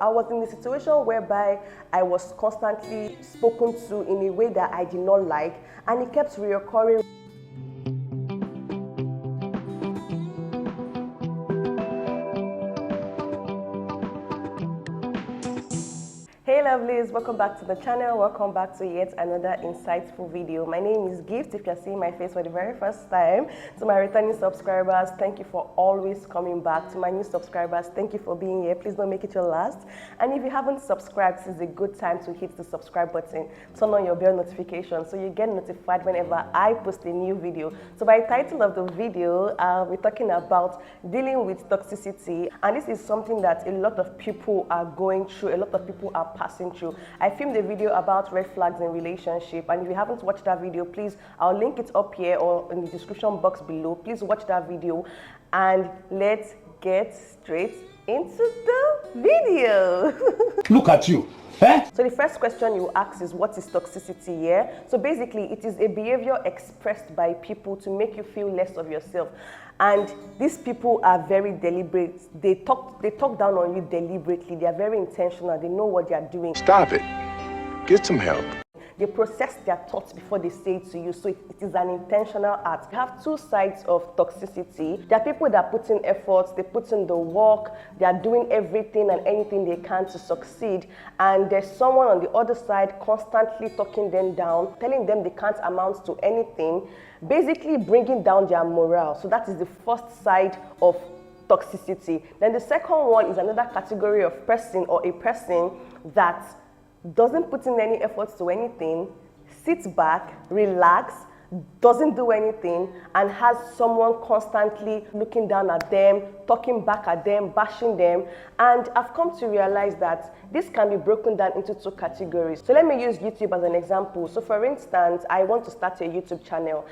I was in a situation whereby I was constantly spoken to in a way that I did not like, and it kept reoccurring. Hey lovelies, welcome back to the channel. Welcome back to yet another insightful video. My name is Gift, if you're seeing my face for the very first time. To my returning subscribers, thank you for always coming back. To my new subscribers, thank you for being here. Please don't make it your last. And if you haven't subscribed, this is a good time to hit the subscribe button. Turn on your bell notification so you get notified whenever I post a new video. So by the title of the video, we're talking about dealing with toxicity. And this is something that a lot of people are going through, a lot of people are passing through. I filmed a video about red flags in relationship, and if you haven't watched that video, please, I'll link it up here or in the description box below. Please watch that video, and let's get straight into the video. Look at you. Eh? So the first question you ask is, what is toxicity? Yeah. So basically, it is a behavior expressed by people to make you feel less of yourself. And these people are very deliberate. They talk down on you deliberately. They are very intentional. They know what they are doing. Stop it. Get some help. They process their thoughts before they say it to you, so it is an intentional act. You have two sides of toxicity. There are people that put in efforts, they put in the work, they are doing everything and anything they can to succeed. And there's someone on the other side constantly talking them down, telling them they can't amount to anything, basically bringing down their morale. So that is the first side of toxicity. Then the second one is another category of person, or a person that doesn't put in any efforts to anything, sits back, relax, doesn't do anything, and has someone constantly looking down at them, talking back at them, bashing them. And I've come to realize that this can be broken down into two categories. So let me use YouTube as an example. So for instance, I want to start a YouTube channel,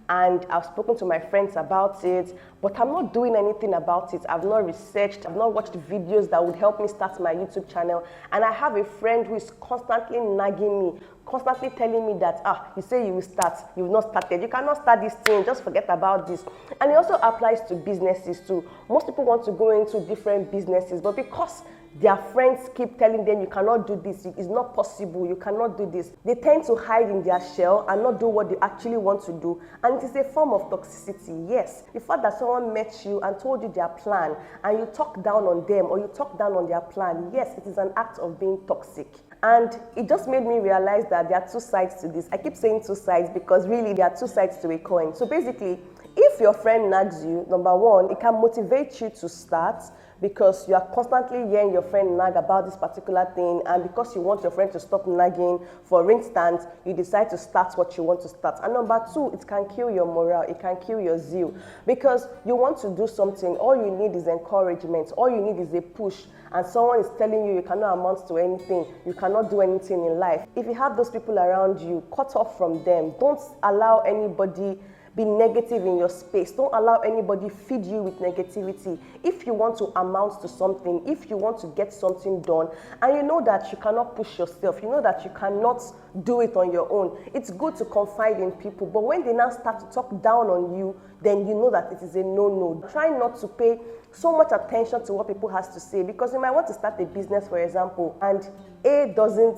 and I've spoken to my friends about it, but I'm not doing anything about it. I've not researched, I've not watched videos that would help me start my YouTube channel. And I have a friend who is constantly nagging me, constantly telling me that, you say you will start, you've not started, you cannot start this thing, just forget about this. And it also applies to businesses too. Most people want to go into different businesses, but because their friends keep telling them you cannot do this, it's not possible, you cannot do this, they tend to hide in their shell and not do what they actually want to do. And it is a form of toxicity. Yes, the fact that someone met you and told you their plan and you talk down on them or you talk down on their plan, yes, it is an act of being toxic. And it just made me realize that there are two sides to this. I keep saying two sides because really there are two sides to a coin. So basically, if your friend nags you, number one, it can motivate you to start because you are constantly hearing your friend nag about this particular thing, and because you want your friend to stop nagging, for instance, you decide to start what you want to start. And number two, it can kill your morale, it can kill your zeal, because you want to do something, all you need is encouragement, all you need is a push, and someone is telling you you cannot amount to anything, you cannot do anything in life. If you have those people around you, cut off from them. Don't allow anybody be negative in your space. Don't allow anybody feed you with negativity. If you want to amount to something, if you want to get something done, and you know that you cannot push yourself, you know that you cannot do it on your own, it's good to confide in people. But when they now start to talk down on you, then you know that it is a no-no. Try not to pay so much attention to what people has to say, because you might want to start a business, for example, and A doesn't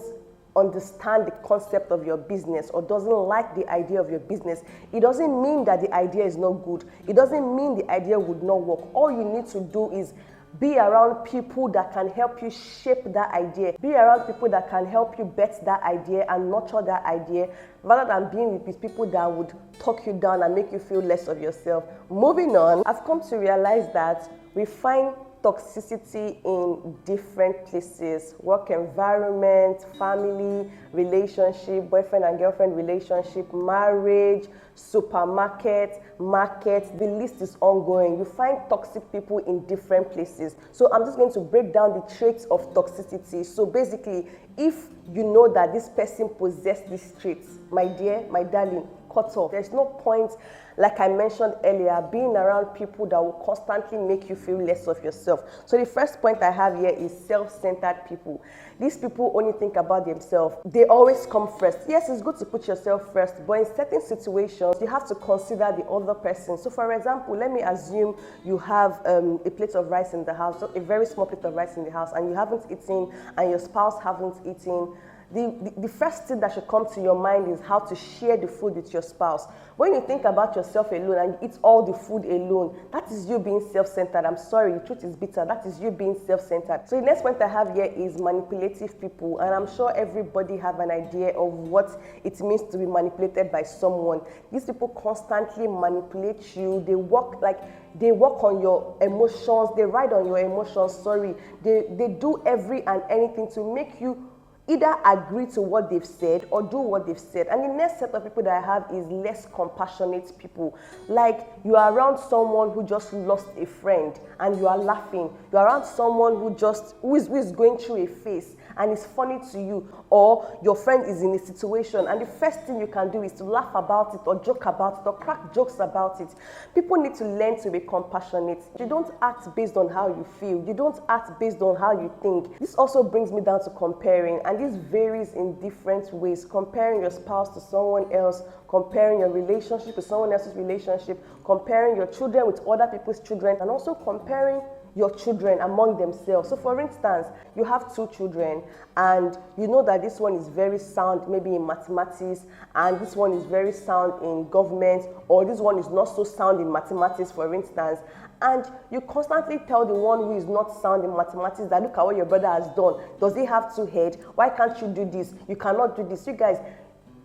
understand the concept of your business or doesn't like the idea of your business. It doesn't mean that the idea is not good. It doesn't mean the idea would not work. All you need to do is be around people that can help you shape that idea. Be around people that can help you bet that idea and nurture that idea, rather than being with people that would talk you down and make you feel less of yourself. Moving on, I've come to realize that we find toxicity in different places: work environment, family, relationship, boyfriend and girlfriend relationship, marriage, supermarket, market. The list is ongoing. You find toxic people in different places. So I'm just going to break down the traits of toxicity. So basically, if you know that this person possesses these traits, my dear, my darling, cut off. There's no point, like I mentioned earlier, being around people that will constantly make you feel less of yourself. So the first point I have here is self-centered people. These people only think about themselves. They always come first. Yes, it's good to put yourself first, but in certain situations, you have to consider the other person. So for example, let me assume you have a plate of rice in the house, a very small plate of rice in the house, and you haven't eaten, and your spouse haven't eaten. The first thing that should come to your mind is how to share the food with your spouse. When you think about yourself alone and you eat all the food alone, that is you being self-centered. I'm sorry, the truth is bitter. That is you being self-centered. So the next point I have here is manipulative people. And I'm sure everybody have an idea of what it means to be manipulated by someone. These people constantly manipulate you. They work on your emotions. They ride on your emotions, sorry. They do every and anything to make you either agree to what they've said or do what they've said. And the next set of people that I have is less compassionate people. Like you are around someone who just lost a friend and you are laughing. You're around someone who is going through a phase and it's funny to you, or your friend is in a situation and the first thing you can do is to laugh about it or joke about it or crack jokes about it. People need to learn to be compassionate. You don't act based on how you feel. You don't act based on how you think. This also brings me down to comparing, and this varies in different ways. Comparing your spouse to someone else, comparing your relationship with someone else's relationship, comparing your children with other people's children, and also comparing your children among themselves. So for instance, you have two children and you know that this one is very sound maybe in mathematics and this one is very sound in government, or this one is not so sound in mathematics, for instance, and you constantly tell the one who is not sound in mathematics that look at what your brother has done. Does he have two heads? Why can't you do this? You cannot do this. You guys,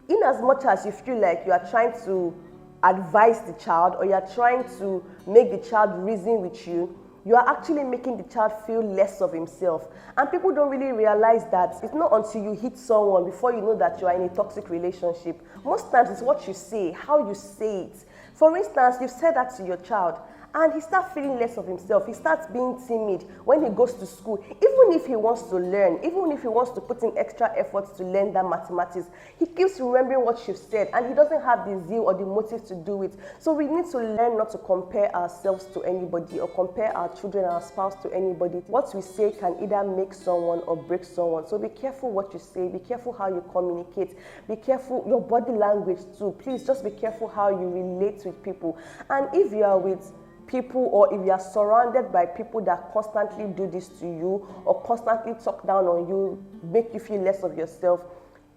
in as much as you feel like you are trying to advise the child or you are trying to make the child reason with you, you are actually making the child feel less of himself. And people don't really realize that it's not until you hit someone before you know that you are in a toxic relationship. Most times it's what you say, how you say it. For instance, you've said that to your child and he starts feeling less of himself. He starts being timid when he goes to school. Even if he wants to learn, even if he wants to put in extra efforts to learn that mathematics, he keeps remembering what you've said and he doesn't have the zeal or the motive to do it. So we need to learn not to compare ourselves to anybody or compare our children, our spouse to anybody. What we say can either make someone or break someone. So be careful what you say, be careful how you communicate, be careful your body language too. Please just be careful how you relate with people. And if you are with people, or if you are surrounded by people that constantly do this to you or constantly talk down on you, make you feel less of yourself,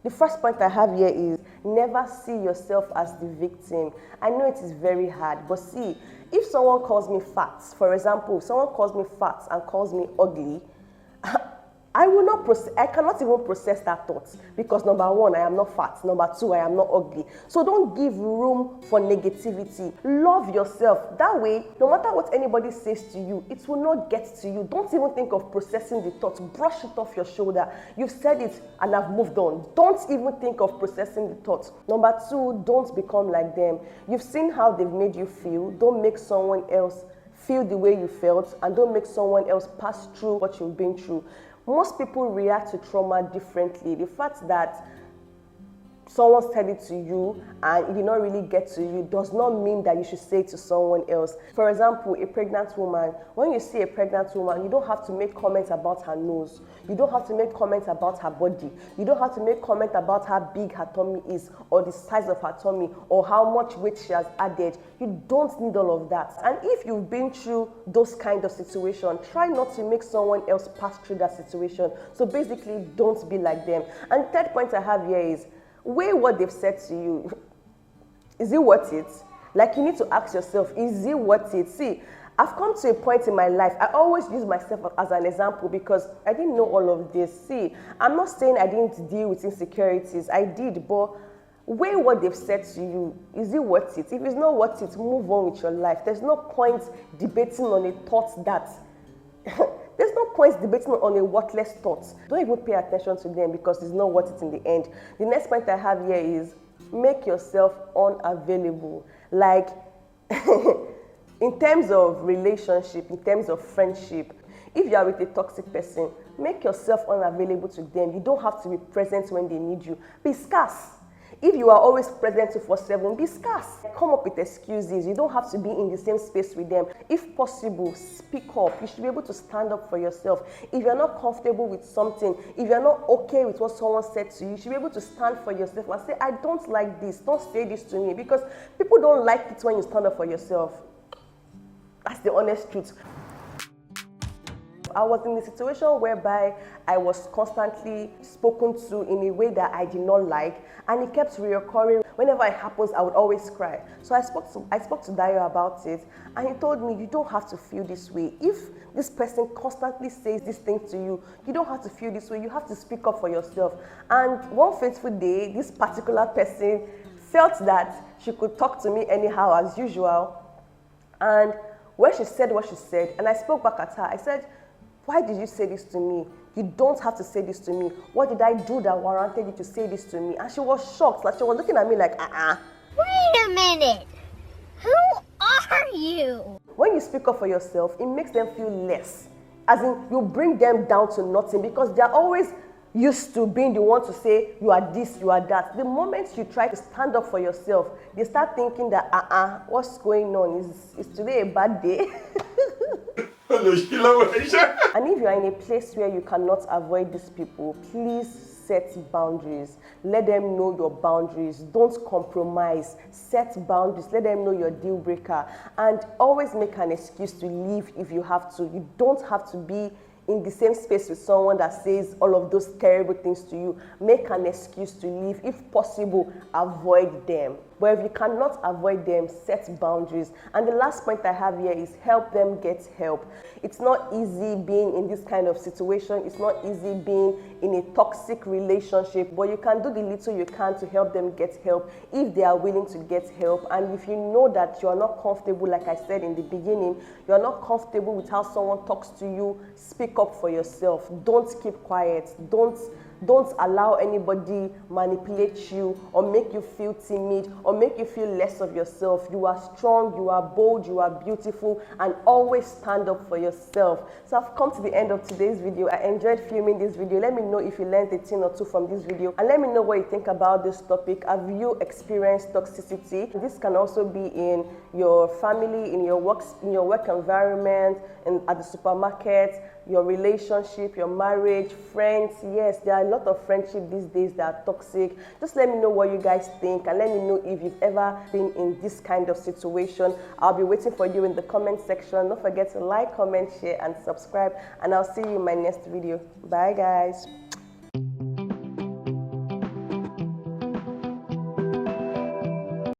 the first point I have here is never see yourself as the victim. I know it is very hard, but see, if someone calls me fat, for example, if someone calls me fat and calls me ugly, I cannot even process that thought because number one, I am not fat. Number two, I am not ugly. So don't give room for negativity. Love yourself. That way, no matter what anybody says to you, it will not get to you. Don't even think of processing the thought. Brush it off your shoulder. You've said it and I've moved on. Don't even think of processing the thought. Number two, don't become like them. You've seen how they've made you feel. Don't make someone else feel the way you felt, and don't make someone else pass through what you've been through. Most people react to trauma differently. The fact that someone said it to you and it did not really get to you does not mean that you should say it to someone else. For example, a pregnant woman, when you see a pregnant woman, you don't have to make comments about her nose. You don't have to make comments about her body. You don't have to make comments about how big her tummy is or the size of her tummy or how much weight she has added. You don't need all of that. And if you've been through those kind of situations, try not to make someone else pass through that situation. So basically, don't be like them. And the third point I have here is, weigh what they've said to you. Is it worth it? Like, you need to ask yourself, is it worth it? See, I've come to a point in my life, I always use myself as an example because I didn't know all of this. See, I'm not saying I didn't deal with insecurities. I did, but weigh what they've said to you. Is it worth it? If it's not worth it, move on with your life. There's no point debating on a thought that there's no point debating on a worthless thought. Don't even pay attention to them because it's not worth it in the end. The next point I have here is make yourself unavailable. Like, in terms of relationship, in terms of friendship, if you are with a toxic person, make yourself unavailable to them. You don't have to be present when they need you. Be scarce. If you are always present 247, be scarce. Come up with excuses. You don't have to be in the same space with them. If possible, speak up. You should be able to stand up for yourself. If you're not comfortable with something, if you're not okay with what someone said to you, you should be able to stand for yourself and say, I don't like this. Don't say this to me. Because people don't like it when you stand up for yourself. That's the honest truth. I was in a situation whereby I was constantly spoken to in a way that I did not like, and it kept reoccurring. Whenever it happens, I would always cry. So I spoke to Dayo about it, and he told me, you don't have to feel this way. If this person constantly says this thing to you, you don't have to feel this way. You have to speak up for yourself. And one fateful day, this particular person felt that she could talk to me anyhow as usual. And when she said what she said, and I spoke back at her, I said, why did you say this to me? You don't have to say this to me. What did I do that warranted you to say this to me? And she was shocked. Like, she was looking at me like, Wait a minute. Who are you? When you speak up for yourself, it makes them feel less. As in, you bring them down to nothing, because they're always used to being the one to say, you are this, you are that. The moment you try to stand up for yourself, they start thinking that, what's going on? Is today a bad day? And if you are in a place where you cannot avoid these people, please set boundaries. Let them know your boundaries. Don't compromise. Set boundaries. Let them know your deal breaker. And always make an excuse to leave if you have to. You don't have to be in the same space with someone that says all of those terrible things to you. Make an excuse to leave. If possible, avoid them. But if you cannot avoid them, set boundaries. And the last point I have here is help them get help. It's not easy being in this kind of situation. It's not easy being in a toxic relationship, but you can do the little you can to help them get help if they are willing to get help. And if you know that you are not comfortable, like I said in the beginning, you are not comfortable with how someone talks to you, speak up for yourself. Don't keep quiet. Don't allow anybody manipulate you or make you feel timid or make you feel less of yourself. You are strong, you are bold, you are beautiful, and always stand up for yourself. So I've come to the end of today's video. I enjoyed filming this video. Let me know if you learned a thing or two from this video, and let me know what you think about this topic. Have you experienced toxicity? This can also be in your family, in your work environment, at the supermarket, your relationship, your marriage, friends. Yes, there are a lot of friendship these days that are toxic. Just let me know what you guys think, and let me know if you've ever been in this kind of situation. I'll be waiting for you in the comment section. Don't forget to like, comment, share, and subscribe, and I'll see you in my next video. Bye, guys.